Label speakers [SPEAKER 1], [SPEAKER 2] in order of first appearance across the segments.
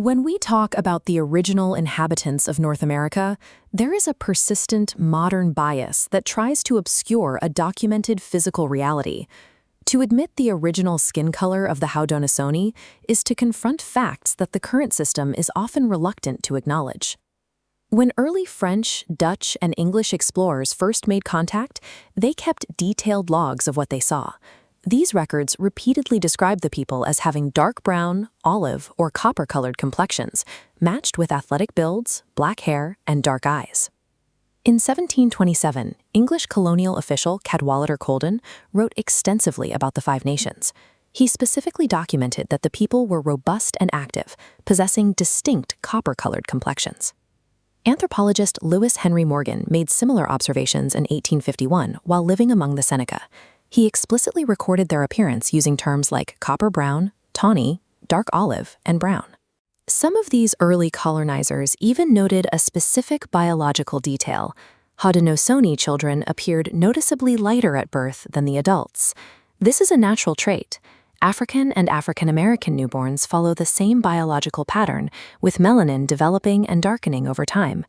[SPEAKER 1] When we talk about the original inhabitants of North America, there is a persistent modern bias that tries to obscure a documented physical reality. To admit the original skin color of the Haudenosaunee is to confront facts that the current system is often reluctant to acknowledge. When early French, Dutch, and English explorers first made contact, they kept detailed logs of what they saw. These records repeatedly described the people as having dark brown, olive, or copper-colored complexions, matched with athletic builds, black hair, and dark eyes. In 1727, English colonial official Cadwallader Colden wrote extensively about the Five Nations. He specifically documented that the people were robust and active, possessing distinct copper-colored complexions. Anthropologist Lewis Henry Morgan made similar observations in 1851 while living among the Seneca. He explicitly recorded their appearance using terms like copper brown, tawny, dark olive, and brown. Some of these early colonizers even noted a specific biological detail. Haudenosaunee children appeared noticeably lighter at birth than the adults. This is a natural trait. African and African American newborns follow the same biological pattern, with melanin developing and darkening over time.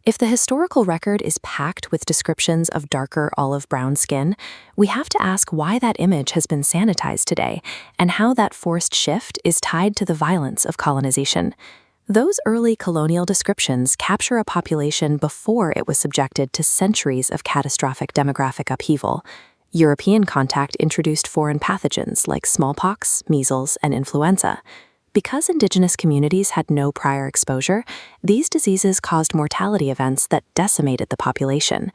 [SPEAKER 1] If the historical record is packed with descriptions of darker olive-brown skin, we have to ask why that image has been sanitized today and how that forced shift is tied to the violence of colonization. Those early colonial descriptions capture a population before it was subjected to centuries of catastrophic demographic upheaval. European contact introduced foreign pathogens like smallpox, measles, and influenza. Because indigenous communities had no prior exposure, these diseases caused mortality events that decimated the population.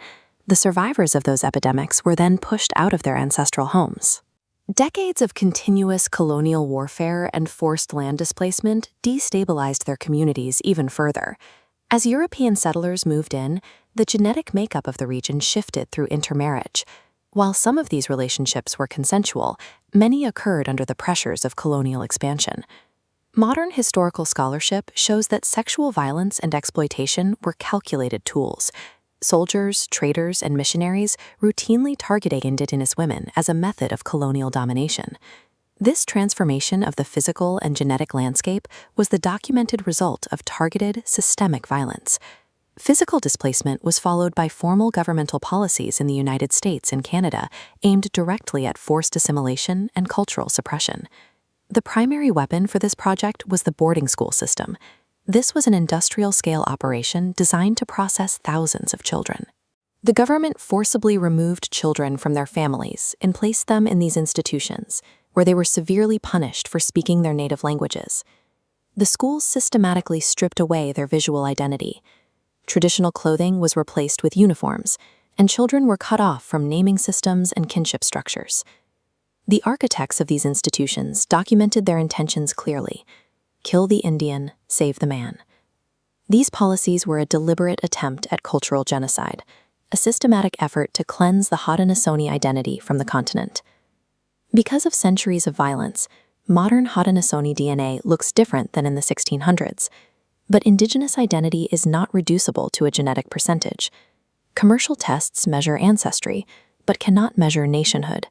[SPEAKER 1] The survivors of those epidemics were then pushed out of their ancestral homes. Decades of continuous colonial warfare and forced land displacement destabilized their communities even further. As European settlers moved in, the genetic makeup of the region shifted through intermarriage. While some of these relationships were consensual, many occurred under the pressures of colonial expansion. Modern historical scholarship shows that sexual violence and exploitation were calculated tools. Soldiers, traders, and missionaries routinely targeted indigenous women as a method of colonial domination. This transformation of the physical and genetic landscape was the documented result of targeted, systemic violence. Physical displacement was followed by formal governmental policies in the United States and Canada aimed directly at forced assimilation and cultural suppression. The primary weapon for this project was the boarding school system. This was an industrial-scale operation designed to process thousands of children. The government forcibly removed children from their families and placed them in these institutions, where they were severely punished for speaking their native languages. The schools systematically stripped away their visual identity. Traditional clothing was replaced with uniforms, and children were cut off from naming systems and kinship structures. The architects of these institutions documented their intentions clearly: kill the Indian, save the man. These policies were a deliberate attempt at cultural genocide, a systematic effort to cleanse the Haudenosaunee identity from the continent. Because of centuries of violence, modern Haudenosaunee DNA looks different than in the 1600s. But indigenous identity is not reducible to a genetic percentage. Commercial tests measure ancestry, but cannot measure nationhood.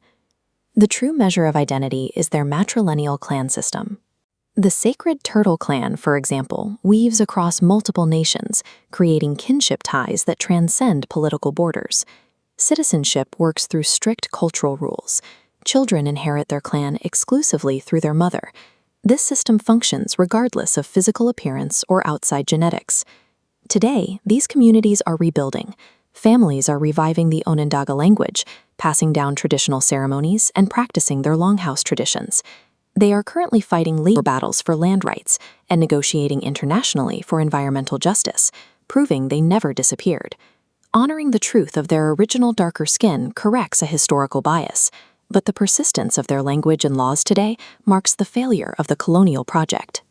[SPEAKER 1] The true measure of identity is their matrilineal clan system. The sacred turtle clan, for example, weaves across multiple nations, creating kinship ties that transcend political borders. Citizenship works through strict cultural rules. Children inherit their clan exclusively through their mother. This system functions regardless of physical appearance or outside genetics. Today, these communities are rebuilding. Families are reviving the Onondaga language, passing down traditional ceremonies, and practicing their longhouse traditions. They are currently fighting legal battles for land rights and negotiating internationally for environmental justice, proving they never disappeared. Honoring the truth of their original darker skin corrects a historical bias, but the persistence of their language and laws today marks the failure of the colonial project.